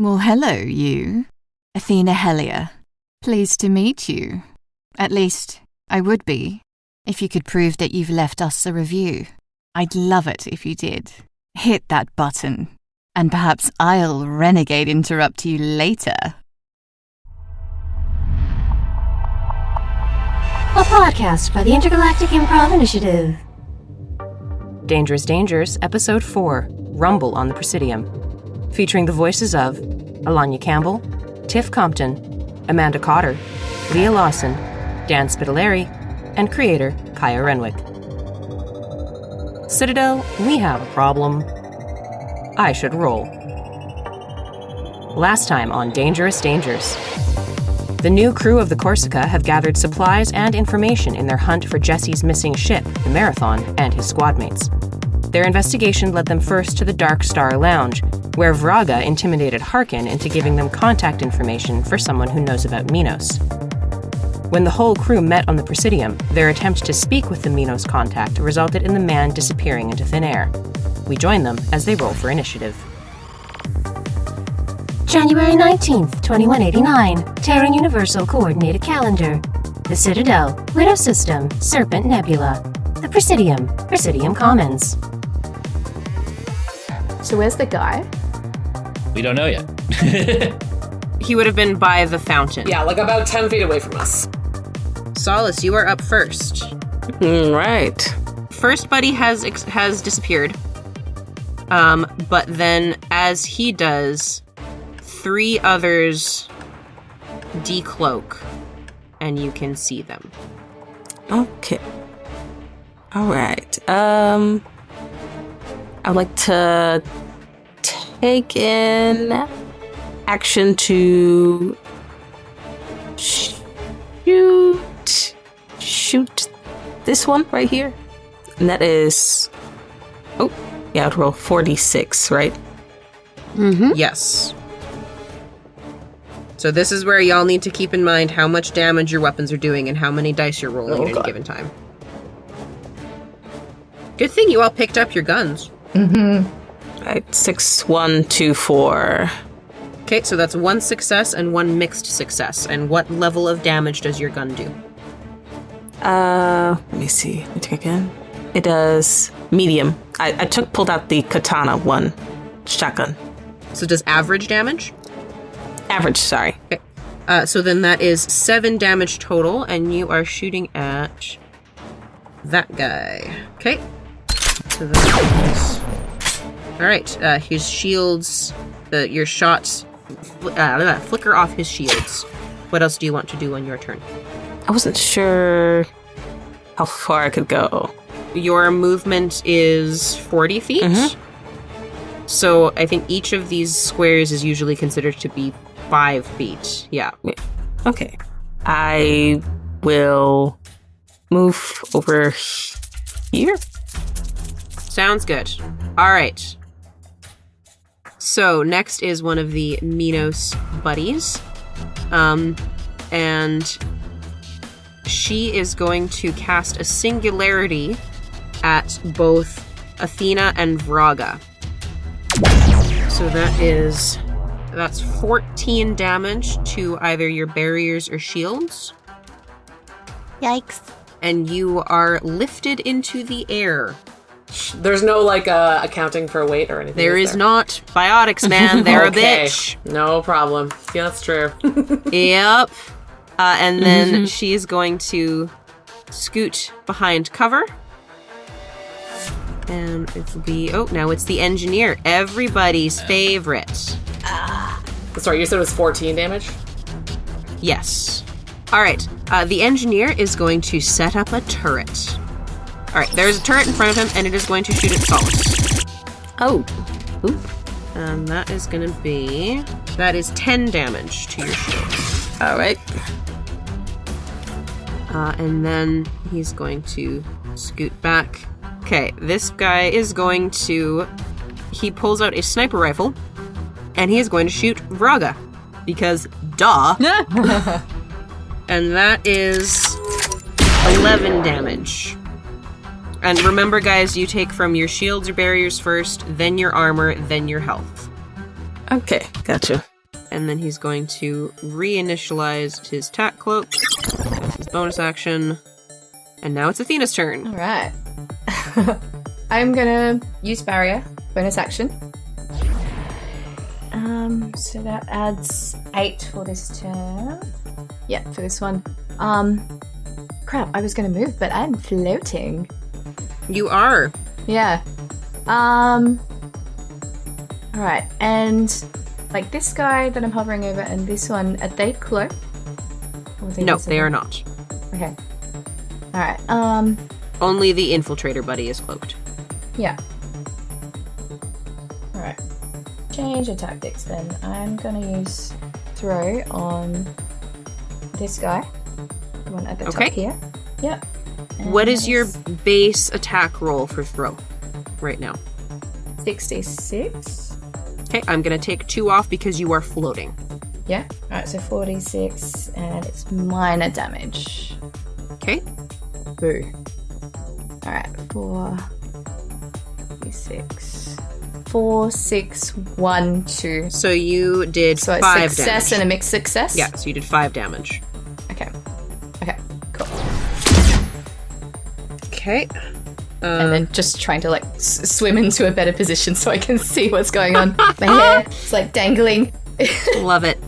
Well, hello, you. Athena Hellier. Pleased to meet you. At least, I would be, if you could prove that you've left us a review. I'd love it if you did. Hit that button. And perhaps I'll renegade interrupt you later. A podcast by the Intergalactic Improv Initiative. Dangerous Dangers, Episode 4, Rumble on the Presidium. Featuring the voices of Alanya Campbell, Tiff Compton, Amanda Cotter, Leah Lawson, Dan Spitaliere, and creator Kaya Renwick. Citadel, we have a problem. I should roll. Last time on Dangerous Dangers. The new crew of the Corsica have gathered supplies and information in their hunt for Jesse's missing ship, the Marathon, and his squadmates. Their investigation led them first to the Dark Star Lounge, where Vraga intimidated Harkin into giving them contact information for someone who knows about Minos. When the whole crew met on the Presidium, their attempt to speak with the Minos contact resulted in the man disappearing into thin air. We join them as they roll for initiative. January 19th, 2189. Terran Universal Coordinated Calendar. The Citadel. Widow System. Serpent Nebula. The Presidium. Presidium Commons. So where's the guy? We don't know yet. He would have been by the fountain. Yeah, like about 10 feet away from us. Solace, you are up first. Right. First buddy has disappeared. But then as he does, 3 others decloak, and you can see them. Okay. All right. I'd like to take in action to shoot this one right here. And that is, I'd roll 46, right? Mm-hmm. Yes. So this is where y'all need to keep in mind how much damage your weapons are doing and how many dice you're rolling at any given time. Good thing you all picked up your guns. Mm-hmm. Right, 6, 1, 2, 4. Okay, so that's 1 success and 1 mixed success. And what level of damage does your gun do? Let me see. Let me take again. It does medium. I pulled out the katana one shotgun. So does average damage? Average, sorry. Okay. So then that is 7 damage total, and you are shooting at that guy. Okay. So that is... Alright, his shields, your shots flicker off his shields. What else do you want to do on your turn? I wasn't sure how far I could go. Your movement is 40 feet. Mm-hmm. So I think each of these squares is usually considered to be 5 feet. Yeah. Okay. I will move over here. Sounds good. All right. So next is one of the Minos buddies. And she is going to cast a singularity at both Athena and Vraga. So that's 14 damage to either your barriers or shields. Yikes. And you are lifted into the air. There's no, accounting for weight or anything. There is not. Biotics, man. They're okay. A bitch. No problem. Yeah, that's true. Yep. And then she's going to scoot behind cover. And it'll be... now it's the engineer. Everybody's favorite. Sorry, you said it was 14 damage? Yes. All right. The engineer is going to set up a turret. All right, there's a turret in front of him, and it is going to shoot at Solace. Oh. Oop. And that is going to be... That is 10 damage to your shield. All right. And then he's going to scoot back. Okay, this guy is going to... He pulls out a sniper rifle, and he is going to shoot Vraga. Because, duh. And that is 11 damage. And remember, guys, you take from your shields or barriers first, then your armor, then your health. Okay, gotcha. and then he's going to reinitialize his tack cloak. That's his bonus action. And now it's Athena's turn. All right. I'm gonna use barrier, bonus action. So that adds 8 for this turn. Yeah, for this one. Crap, I was gonna move, but I'm floating. You are. Yeah. Alright, and like this guy that I'm hovering over and this one, are they cloaked? No, they are not. Okay. Alright, Only the infiltrator buddy is cloaked. yeah. Alright. Change of tactics then. I'm gonna use throw on this guy. The one at the top here. Yep. And What is your base attack roll for throw right now? 66? Okay, I'm gonna take 2 off because you are floating. Yeah. Alright, so 46 and it's minor damage. Okay. Boo. Alright, 4, 6, 4, 6, 1, 2. So you did So 5 it's success damage. and a mixed success? Yeah, so you did 5 damage. Okay. Okay, cool. Okay. And then just trying to like swim into a better position so I can see what's going on. My hair is like dangling. Love it.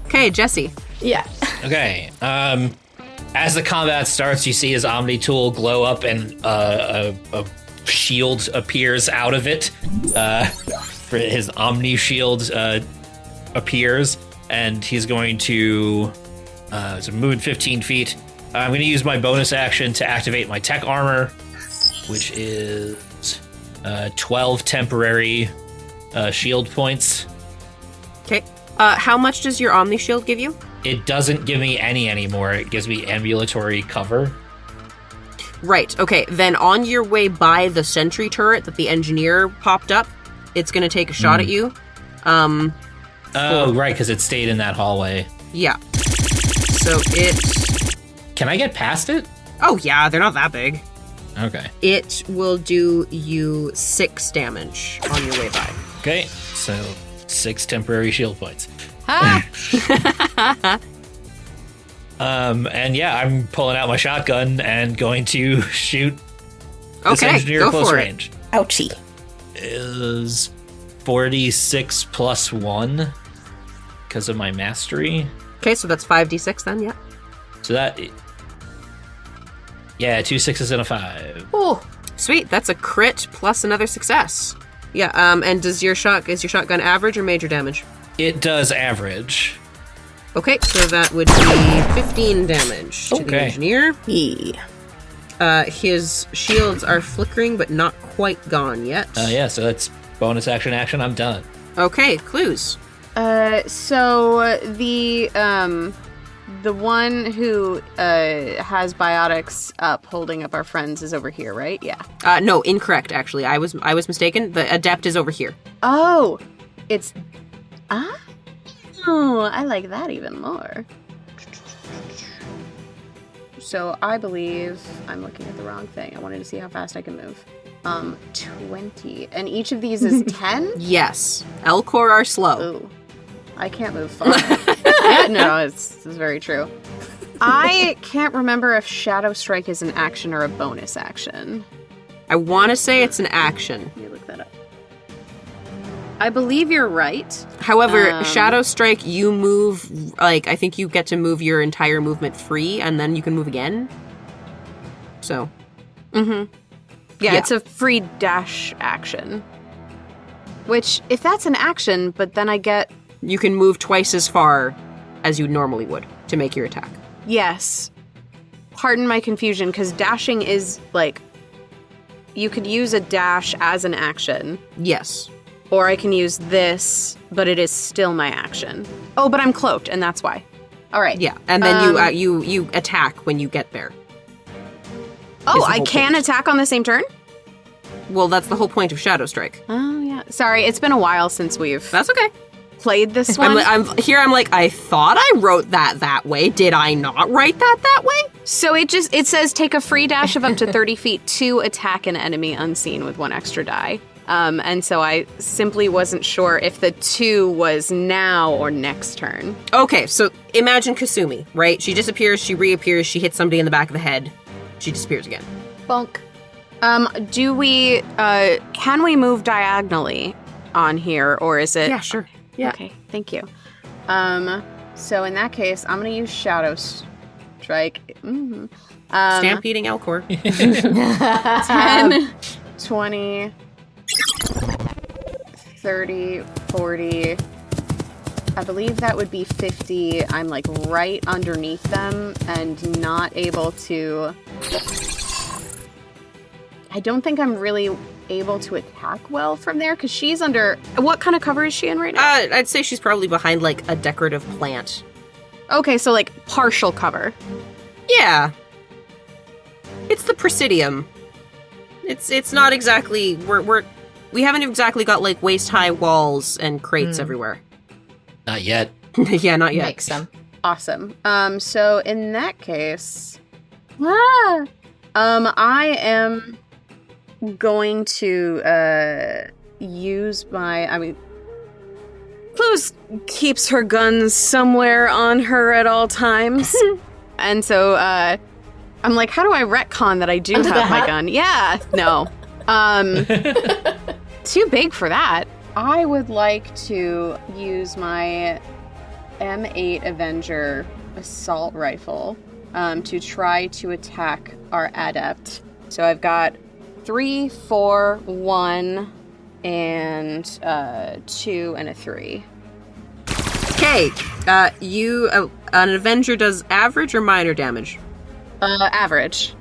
Okay, Jesse. Yeah. Okay. As the combat starts, you see his Omni tool glow up and a shield appears out of it. His Omni shield appears, and he's going to move 15 feet. I'm going to use my bonus action to activate my tech armor, which is 12 temporary shield points. Okay. How much does your Omni shield give you? It doesn't give me any anymore. It gives me ambulatory cover. Right. Okay. Then on your way by the sentry turret that the engineer popped up, it's going to take a shot at you. Oh, right, because it stayed in that hallway. Yeah. So it... Can I get past it? Oh, yeah. They're not that big. Okay. It will do you 6 damage on your way by. Okay, so 6 temporary shield points. And yeah, I'm pulling out my shotgun and going to shoot this engineer go close for range. It. Ouchie. Is 46 plus 1 because of my mastery. Okay, so that's 5d6 then, yeah. So that... Yeah, 2 6s and a 5. Oh, sweet. That's a crit plus another success. Yeah, and is your shotgun average or major damage? It does average. Okay, so that would be 15 damage to the engineer. His shields are flickering, but not quite gone yet. Yeah, so that's bonus action. I'm done. Okay, Clous. So the one who has biotics up, holding up our friends, is over here, right? Yeah. No, incorrect. Actually, I was mistaken. The adept is over here. Oh, it's I like that even more. So I believe I'm looking at the wrong thing. I wanted to see how fast I can move. 20, and each of these is 10. Yes, Elcor are slow. Ooh, I can't move far. No, it's very true. I can't remember if Shadow Strike is an action or a bonus action. I want to say it's an action. Let me look that up. I believe you're right. However, Shadow Strike, you move, like, I think you get to move your entire movement free, and then you can move again. So. Mm-hmm. Yeah, it's a free dash action. Which, if that's an action, but then I get... You can move twice as far as you normally would to make your attack. Yes. Pardon my confusion, because dashing is, like... You could use a dash as an action. Yes. Or I can use this, but it is still my action. Oh, but I'm cloaked, and that's why. All right. Yeah, and then you attack when you get there. Oh, I can attack on the same turn? Well, that's the whole point of Shadow Strike. Oh, yeah. Sorry, it's been a while since we've That's okay. played this one. I'm like, I thought I wrote that way. Did I not write that way? So it says take a free dash of up to 30 feet to attack an enemy unseen with 1 extra die. And so I simply wasn't sure if the 2 was now or next turn. Okay, so imagine Kasumi, right? She disappears, she reappears, she hits somebody in the back of the head, she disappears again. Bonk. Do we, can we move diagonally on here, or is it? Yeah, sure. Yeah. Okay, thank you. So in that case, I'm going to use Shadow Strike. Mm-hmm. Stampeding Elcor. 10, 20, 30, 40. I believe that would be 50. I'm like right underneath them and not able to... I don't think I'm really able to attack well from there because she's under... What kind of cover is she in right now? I'd say she's probably behind like a decorative plant. Okay, so like partial cover. Yeah. It's the Presidium. It's not exactly... We haven't exactly got like waist-high walls and crates everywhere. Not yet. Yeah, not yet. Makes them. Awesome. So in that case... I am going to use my... Clous keeps her guns somewhere on her at all times. And so I'm like, how do I retcon that I do Under have the my hat? gun? Yeah, no. Too big for that. I would like to use my M8 Avenger assault rifle to try to attack our adept. So I've got 3, 4, 1, and 2, and a 3. Okay, an Avenger does average or minor damage? Average.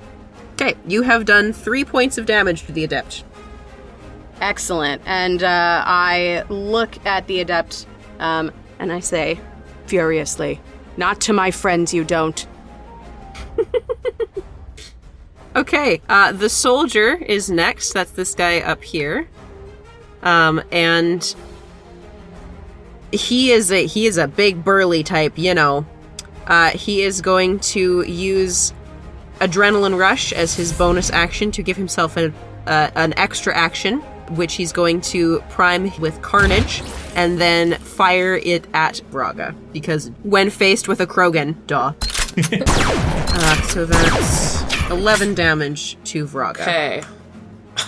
Okay, you have done 3 points of damage to the Adept. Excellent. And I look at the Adept and I say, furiously, not to my friends you don't. Okay, the soldier is next. That's this guy up here. And he is a big burly type, you know. He is going to use Adrenaline Rush as his bonus action to give himself an extra action, which he's going to prime with Carnage and then fire it at Vraga, because when faced with a Krogan, duh. So that's 11 damage to Vraga. Okay.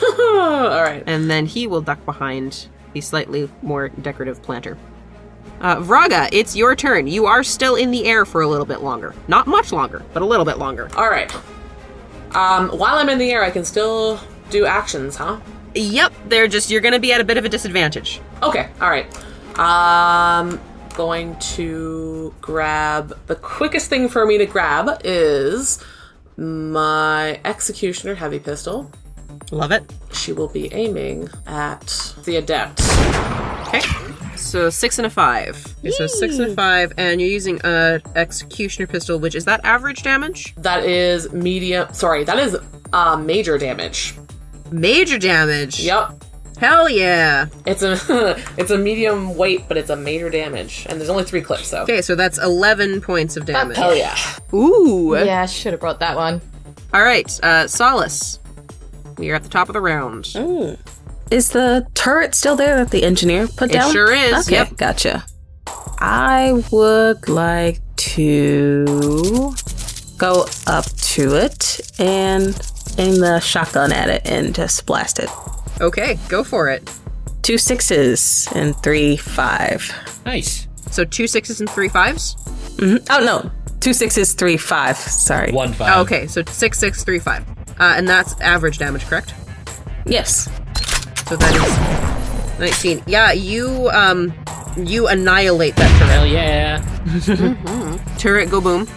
Alright. And then he will duck behind the slightly more decorative planter. Vraga, it's your turn. You are still in the air for a little bit longer. Not much longer, but a little bit longer. Alright. While I'm in the air, I can still do actions, huh? Yep, you're gonna be at a bit of a disadvantage. Okay, alright. Going to grab... The quickest thing for me to grab is my Executioner Heavy Pistol. Love it. She will be aiming at the Adept. Okay. So 6 and a 5. Okay, so 6 and a 5, and you're using a Executioner Pistol, which is that average damage? That is medium... Sorry, that is major damage. Major damage? Yep. Hell yeah. It's a medium weight, but it's a major damage. And there's only 3 clips, so. Okay, so that's 11 points of damage. Hell yeah. Ooh. Yeah, I should have brought that one. All right, Solace. We are at the top of the round. Is the turret still there that the engineer put down? It sure is, Okay, yep. gotcha. I would like to go up to it and aim the shotgun at it and just blast it. Okay, go for it. 2 6s and 3 5. Nice. So 2 6s and 3 5s? Mm-hmm. Oh, no. 2 6s, 3 5. Sorry. 1 5. Oh, okay, so 6 6 3 5. And that's average damage, correct? Yes. So that is 19. Yeah, you annihilate that turret. Hell yeah. Turret go boom.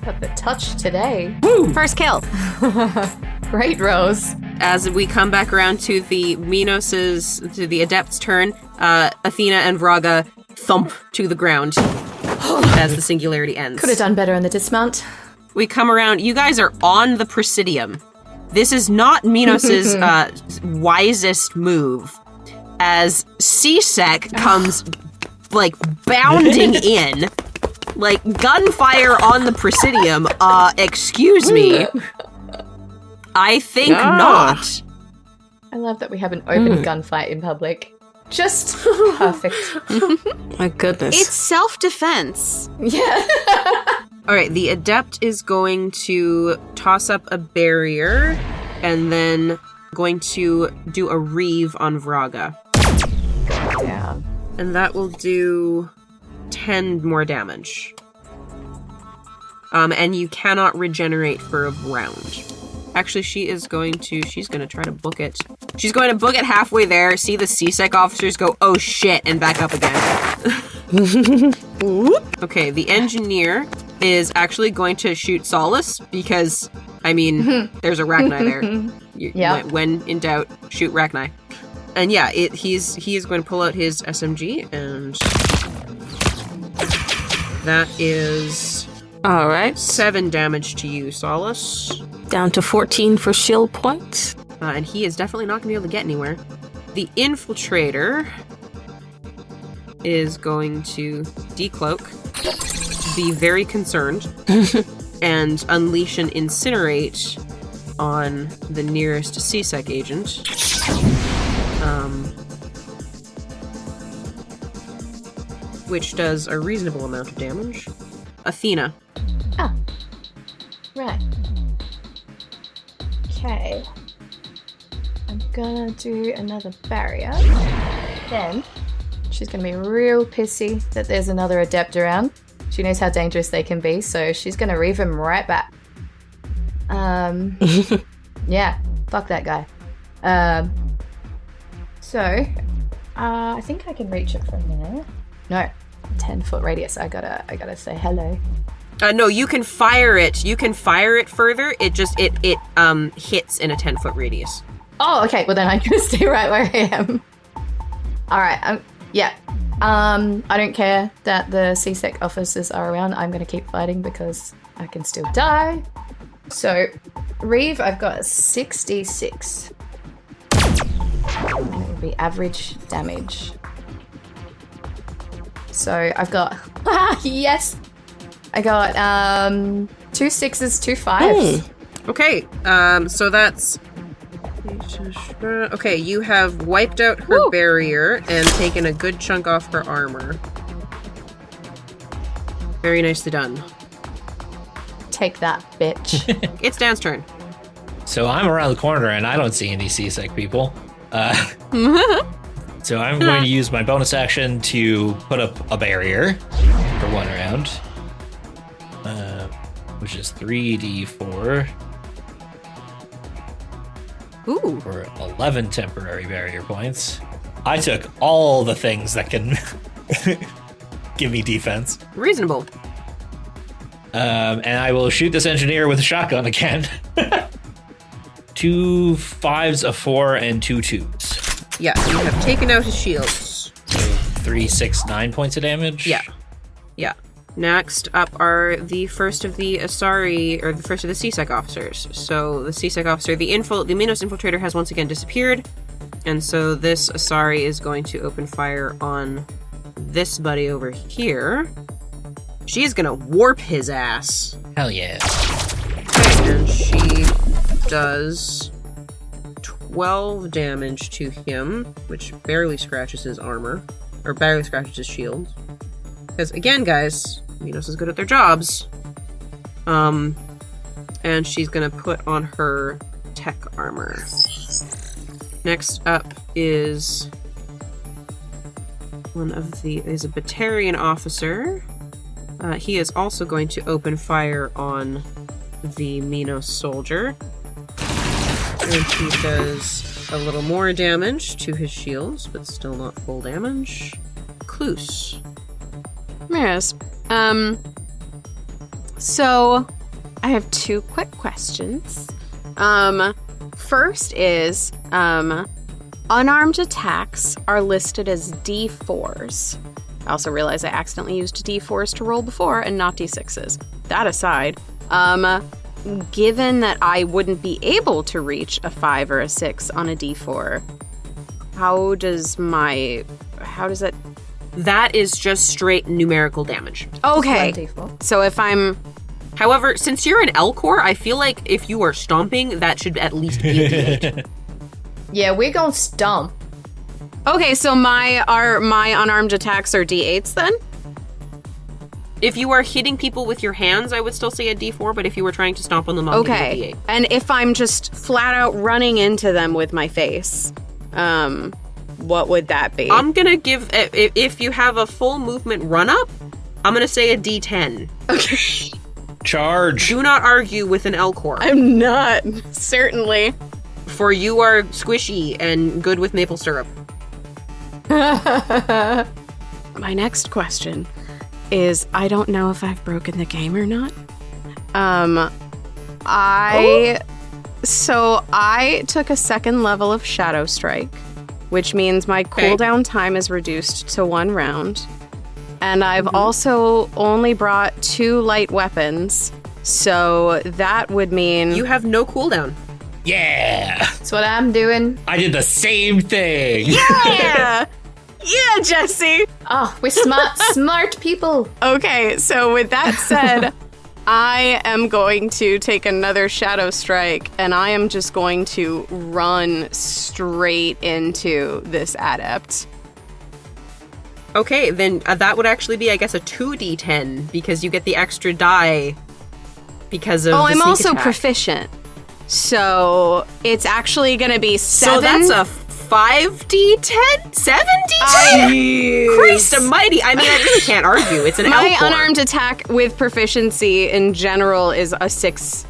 Got the touch today. First kill. Great, Rose. As we come back around to the to the Adept's turn, Athena and Vraga thump to the ground as the singularity ends. Could have done better in the dismount. We come around. You guys are on the Presidium. This is not Minos' wisest move, as C-Sec comes, like, bounding in. Like, gunfire on the Presidium. Excuse me. I think not. I love that we have an open gunfight in public. Just perfect. My goodness. It's self-defense. Yeah. All right, the adept is going to toss up a barrier and then going to do a reeve on Vraga. Down. And that will do 10 more damage. And you cannot regenerate for a round. Actually, she's going to try to book it. She's going to book it halfway there, see the CSEC officers go, oh shit, and back up again. Okay, the engineer is actually going to shoot Solace because, I mean, there's a Rachni there. When in doubt, shoot Rachni. And yeah, he is going to pull out his SMG, and that is all right. 7 damage to you, Solace. Down to 14 for shield points. And he is definitely not going to be able to get anywhere. The infiltrator is going to decloak, be very concerned, and unleash an incinerate on the nearest CSEC agent. Which does a reasonable amount of damage. Athena. Oh. Right. Okay. I'm gonna do another barrier. Then she's gonna be real pissy that there's another adept around. She knows how dangerous they can be, so she's gonna reeve him right back. Yeah, fuck that guy. So I think I can reach it from there. No, 10-foot radius. I gotta say hello. No, you can fire it. You can fire it further. It just it hits in a 10-foot radius. Oh, okay. Well, then I'm gonna stay right where I am. All right. Yeah. I don't care that the CSEC officers are around. I'm gonna keep fighting because I can still die. So, reeve, I've got 66. And it would be average damage. So I've got yes. I got 2 6s, 2 5s. Okay, so that's okay. You have wiped out her barrier and taken a good chunk off her armor. Very nicely done. Take that, bitch. It's Dan's turn. So I'm around the corner and I don't see any CSEC people. So I'm going to use my bonus action to put up a barrier for 1 round, which is 3d4 for 11 temporary barrier points. I took all the things that can give me defense. Reasonable. And I will shoot this engineer with a shotgun again. 2 5s, a 4, and 2 2s. Yeah, you have taken out his shields. So 3, 6, 9 points of damage. Yeah. Next up are the first of the Asari, or the first of the CSEC officers. So the CSEC officer, the Minos infiltrator has once again disappeared, and so this Asari is going to open fire on this buddy over here. She is gonna warp his ass. Hell yeah. And she does 12 damage to him, which barely scratches his armor, or barely scratches his shield. Because again, guys, Minos is good at their jobs. And she's gonna put on her tech armor. Next up is a Batarian officer. He is also going to open fire on the Minos soldier. And he does a little more damage to his shields, but still not full damage. Clous. Yes. So I have 2 quick questions. First is, unarmed attacks are listed as D4s. I also realized I accidentally used D4s to roll before and not D6s. That aside, given that I wouldn't be able to reach a 5 or a 6 on a D4, how does that... That is just straight numerical damage. Okay. So if I'm... However, since you're an L-Core, I feel like if you are stomping, that should at least be a D8. Yeah, we're gonna stomp. Okay, so my unarmed attacks are D8s then? If you are hitting people with your hands, I would still say a D4, but if you were trying to stomp on them, I'll give you a D8. And if I'm just flat out running into them with my face, what would that be? I'm gonna give, if you have a full movement run up, I'm gonna say a D10. Okay. Charge. Do not argue with an Elcor. I'm not, certainly. For you are squishy and good with maple syrup. My next question is, I don't know if I've broken the game or not. I took a second level of Shadow Strike, which means my cooldown time is reduced to 1 round. And I've also only brought 2 light weapons, so that would mean... You have no cooldown. Yeah! That's what I'm doing. I did the same thing. Yeah! Yeah, Jesse! Oh, we're smart people. Okay, so with that said, I am going to take another Shadow Strike, and I am just going to run straight into this adept. Okay, then that would actually be, I guess, a 2d10, because you get the extra die because of the I'm sneak also attack. proficient. So it's actually going to be 7. So that's a 5d10? 7d10? Christ almighty. I mean, I really can't argue. It's an My Elcor. unarmed attack with proficiency in general is a 60.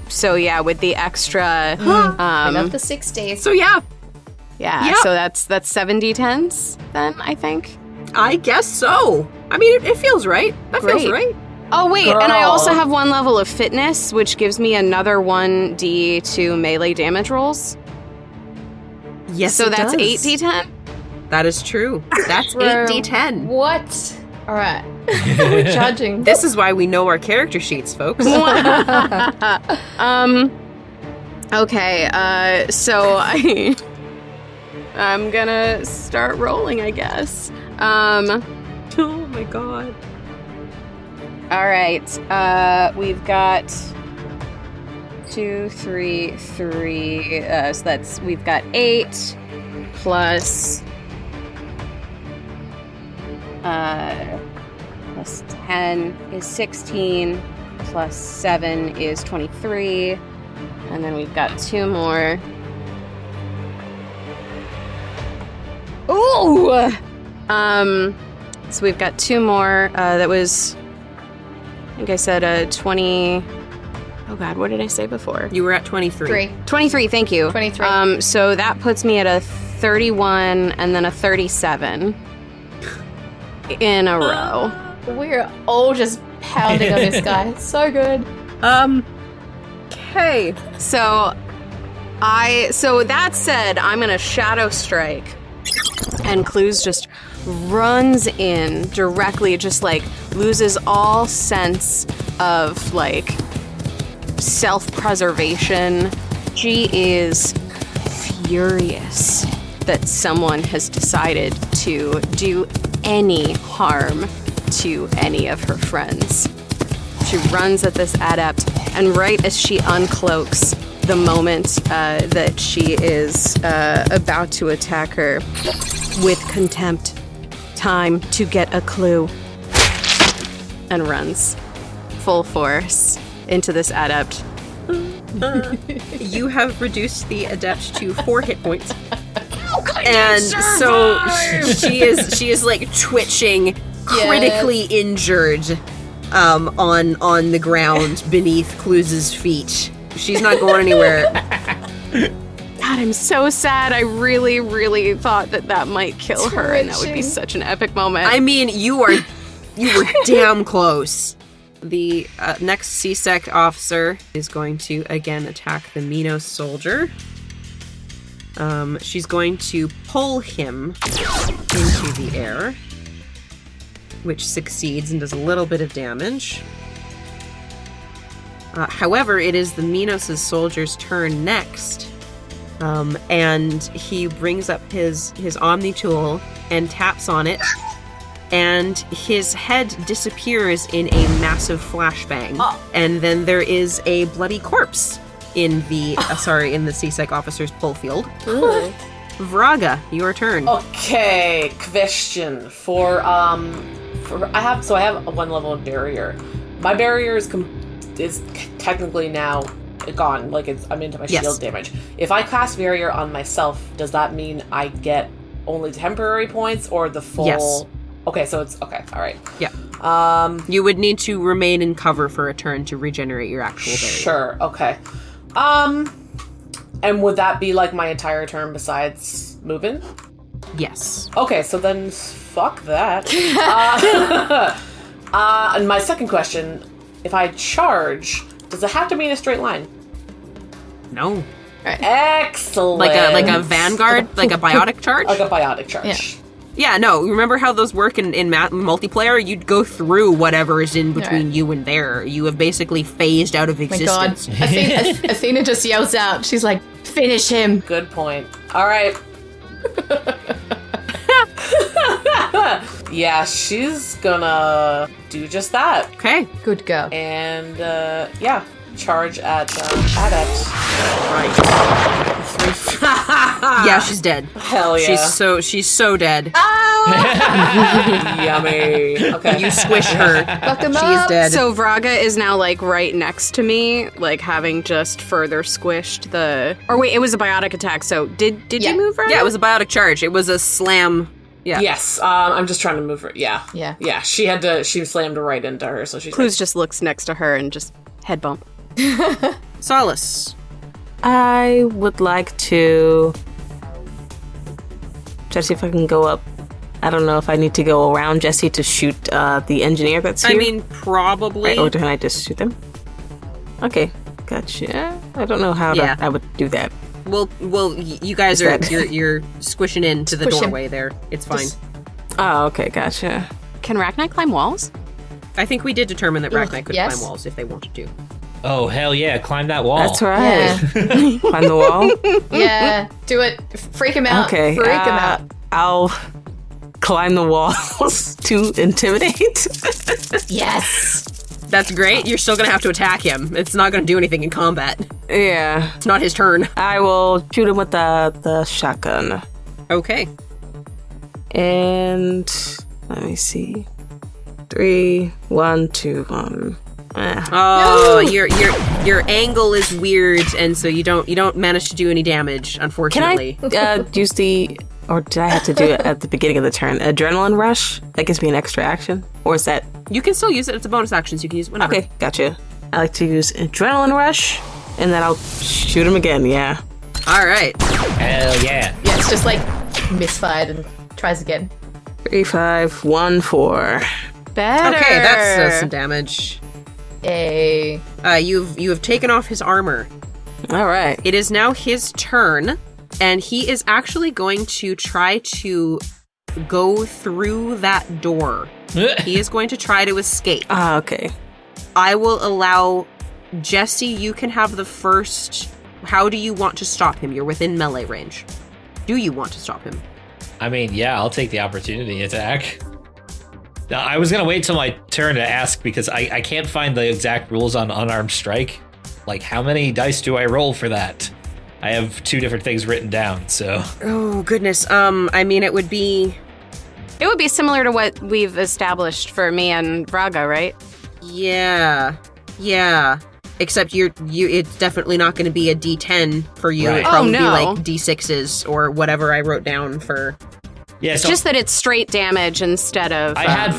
So yeah, with the extra I love the 60s. So yeah, Yep. so that's 7d10s then, I think. I guess so. I mean, it feels right. That feels Great. right. Oh wait, and I Girl. also have 1 level of fitness, which gives me another 1d2 melee damage rolls. Yes, So it that's does. 8d10. That is true. That's Bro, 8d10. What? All right. We're judging. This is why we know our character sheets, folks. Okay, so I'm gonna start rolling, I guess. Oh my god. All right, we've got 2, 3, 3. So we've got 8 plus 10 is 16, plus 7 is 23, and then we've got 2 more. Ooh! So we've got 2 more. That was, I think I said 20. Oh god, what did I say before? You were at 23. 3. 23, thank you. 23. So that puts me at a 31 and then a 37 in a row. We're all just pounding on this guy. It's so good. Okay. So that said, I'm gonna Shadow Strike, and Clous just runs in directly, just like loses all sense of like self-preservation. She is furious that someone has decided to do any harm to any of her friends. She runs at this adept, and right as she uncloaks, the moment that she is about to attack her, with contempt, time to get a clue, and runs full force into this adept. You have reduced the adept to 4 hit points. And so she is like twitching, critically injured on the ground beneath Clous's feet. She's not going anywhere. God, I'm so sad. I really, really thought that might kill her, and that would be such an epic moment. I mean, you were damn close. The next C-Sec officer is going to again attack the Minos soldier. She's going to pull him into the air, which succeeds and does a little bit of damage. However, it is the Minos' soldier's turn next. And he brings up his Omni tool and taps on it, and his head disappears in a massive flashbang. And then there is a bloody corpse in the CSEC officer's pull field. Vraga, your turn. Okay, question for I have a 1 level of barrier. My barrier is technically now gone. Like I'm into my shield damage. If I cast barrier on myself, does that mean I get only temporary points or the full? Yes. Okay, so it's okay. All right. Yeah. You would need to remain in cover for a turn to regenerate your actual barrier. Sure. Okay. And would that be like my entire turn besides moving? Yes. Okay, so then fuck that. And my second question, if I charge, does it have to be in a straight line? No. Excellent. Like a vanguard, like a biotic charge? Like a biotic charge. Yeah, no. Remember how those work in multiplayer? You'd go through whatever is in between you and there. You have basically phased out of existence. My God. Athena just yells out. She's like, finish him. Good point. All right. Yeah, she's gonna do just that. Okay. Good girl. And, charge at Adept. Right. Yeah, she's dead. Hell yeah. She's so dead. Yummy. Okay. You squish her. Fuck him She's up. dead. So Vraga is now like right next to me, like having just further squished the. Or wait, it was a biotic attack. So did you move Vraga? Yeah, it was a biotic charge. It was a slam. Yeah. Yes. I'm just trying to move her. Yeah. Yeah. Yeah. She slammed right into her, so she's. Clous just looks next to her and just head bump. Solace. I would like to try to see if I can go up. I don't know if I need to go around Jesse to shoot the engineer that's here. I mean, probably. Right, or can I just shoot them? Okay, gotcha. I don't know how I would do that. Well, you guys you're squishing into the doorway there. It's fine. Oh, okay, gotcha. Can Rachni climb walls? I think we did determine that Rachni could yes. climb walls if they wanted to. Oh, hell yeah, climb that wall. That's right. Yeah. Climb the wall? Yeah, do it. Freak him out. Okay. Freak him out. I'll climb the walls to intimidate. Yes. That's great. You're still gonna have to attack him. It's not gonna do anything in combat. Yeah. It's not his turn. I will shoot him with the shotgun. Okay. And let me see. 3, 1, 2, 1. Oh, no! your angle is weird, and so you don't manage to do any damage, unfortunately. Can I use or did I have to do it at the beginning of the turn? Adrenaline rush? That gives me an extra action? Or is that... You can still use it. It's a bonus action, so you can use it whenever. Okay, gotcha. I like to use adrenaline rush, and then I'll shoot him again, yeah. All right. Hell yeah. Yeah, it's just like misfired and tries again. 3, 5, 1, 4. Better. Okay, that's some damage. Yay. You have taken off his armor. All right. It is now his turn, and he is actually going to try to go through that door. He is going to try to escape. Okay. I will allow Jesse, you can have the first. How do you want to stop him? You're within melee range. Do you want to stop him? I mean, yeah, I'll take the opportunity attack. Now, I was going to wait till my turn to ask because I can't find the exact rules on unarmed strike. Like, how many dice do I roll for that? I have 2 different things written down, so... Oh, goodness. I mean, it would be similar to what we've established for me and Vraga, right? Yeah. Except it's definitely not going to be a D10 for you. Right. It'd probably be no. like D6s or whatever I wrote down for... Yeah, so Just that it's straight damage instead of... I had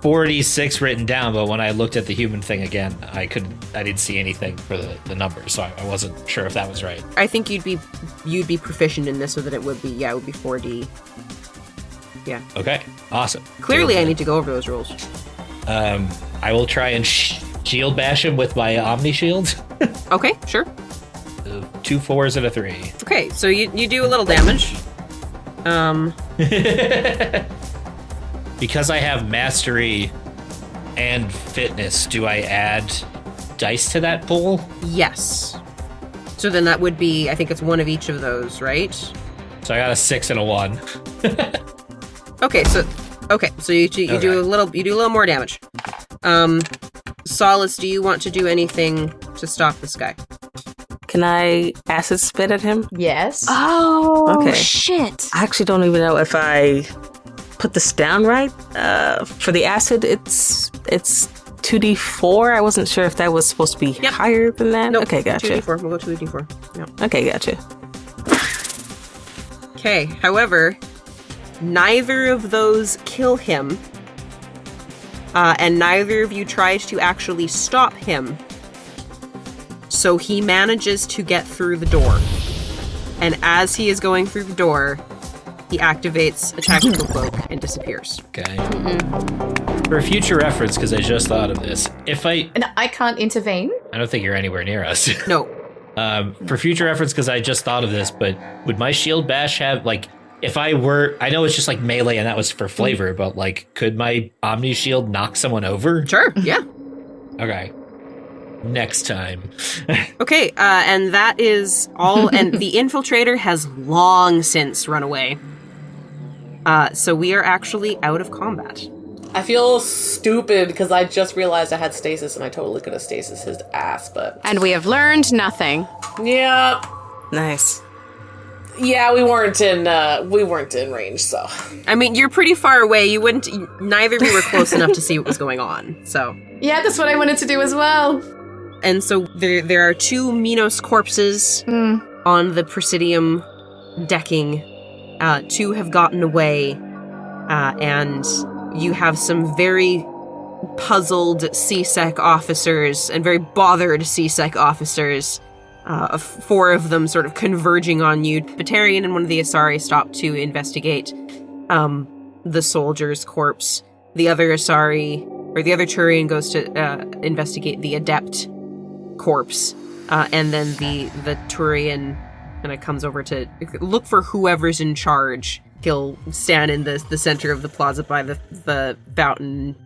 46 written down, but when I looked at the human thing again, I didn't see anything for the numbers, so I wasn't sure if that was right. I think you'd be proficient in this so that it would be 4D. Yeah. Okay, awesome. Clearly, I need to go over those rules. I will try and shield bash him with my Omni Shield. Okay, sure. 2 4s and a 3. Okay, so you do a little damage. Because I have mastery and fitness, do I add dice to that pool? Yes. So then that would be, I think it's one of each of those, right? So I got a 6 and a 1. Okay, so you do a little more damage. Solace, do you want to do anything to stop this guy? Can I acid spit at him? Yes. Oh, Okay. shit. I actually don't even know if I put this down right. For the acid, it's 2d4. I wasn't sure if that was supposed to be higher than that. Nope. Okay, gotcha. 2d4. We'll go 2d4. Yep. Okay, gotcha. Okay, however, neither of those kill him, and neither of you tries to actually stop him. So he manages to get through the door. And as he is going through the door, he activates a tactical cloak and disappears. Okay. For future reference, because I just thought of this, And I can't intervene. I don't think you're anywhere near us. No. For future reference, because I just thought of this, but would my shield bash have, like, if I know it's just like melee and that was for flavor, but like, could my Omni shield knock someone over? Sure, yeah. Okay. Next time. Okay, and that is all, and the infiltrator has long since run away. So we are actually out of combat. I feel stupid because I just realized I had stasis and I totally could have stasis his ass, but... And we have learned nothing. Yeah. Nice. Yeah, we weren't in range, so... I mean, you're pretty far away. Neither of you were close enough to see what was going on, so... Yeah, that's what I wanted to do as well. And so there are 2 Minos corpses on the Presidium decking. 2 have gotten away, and you have some very puzzled CSEC officers and very bothered CSEC officers, 4 of them sort of converging on you. Batarian and one of the Asari stop to investigate the soldier's corpse. The other Asari, or the other Turian, goes to investigate the Adept corpse, and then the Turian kind of comes over to look for whoever's in charge. He'll stand in the center of the plaza by the fountain.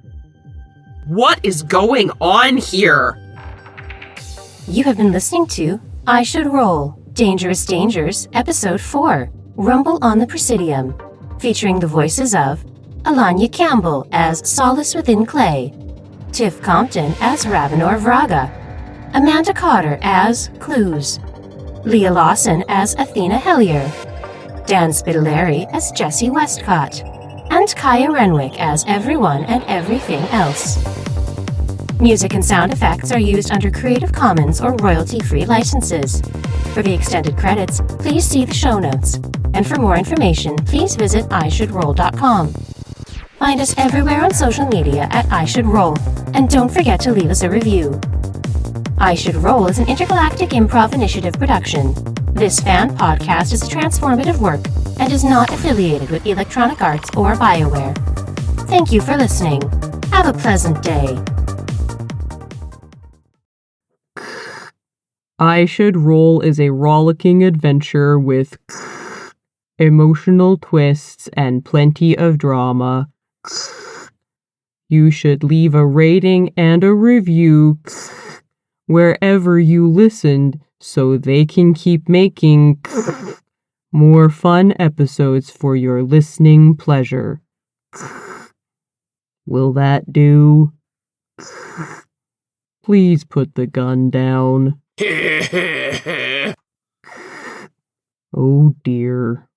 What is going on here? You have been listening to I Should Roll, Dangerous Dangers, Episode 4, Rumble on the Presidium, featuring the voices of Alanya Campbell as Solace-Within-Clay, Tiff Compton as Ravanor Vraga, Amanda Cotter as Clous, Leah Lawson as Athena Hellier, Dan Spitaliere as Jesse Westcott, and Kaya Renwick as everyone and everything else. Music and sound effects are used under Creative Commons or royalty-free licenses. For the extended credits, please see the show notes. And for more information, please visit ishouldroll.com. Find us everywhere on social media at ishouldroll, and don't forget to leave us a review. I Should Roll is an Intergalactic Improv Initiative production. This fan podcast is a transformative work and is not affiliated with Electronic Arts or BioWare. Thank you for listening. Have a pleasant day. I Should Roll is a rollicking adventure with emotional twists and plenty of drama. You should leave a rating and a review wherever you listened so they can keep making more fun episodes for your listening pleasure. Will that do? Please put the gun down. Oh dear.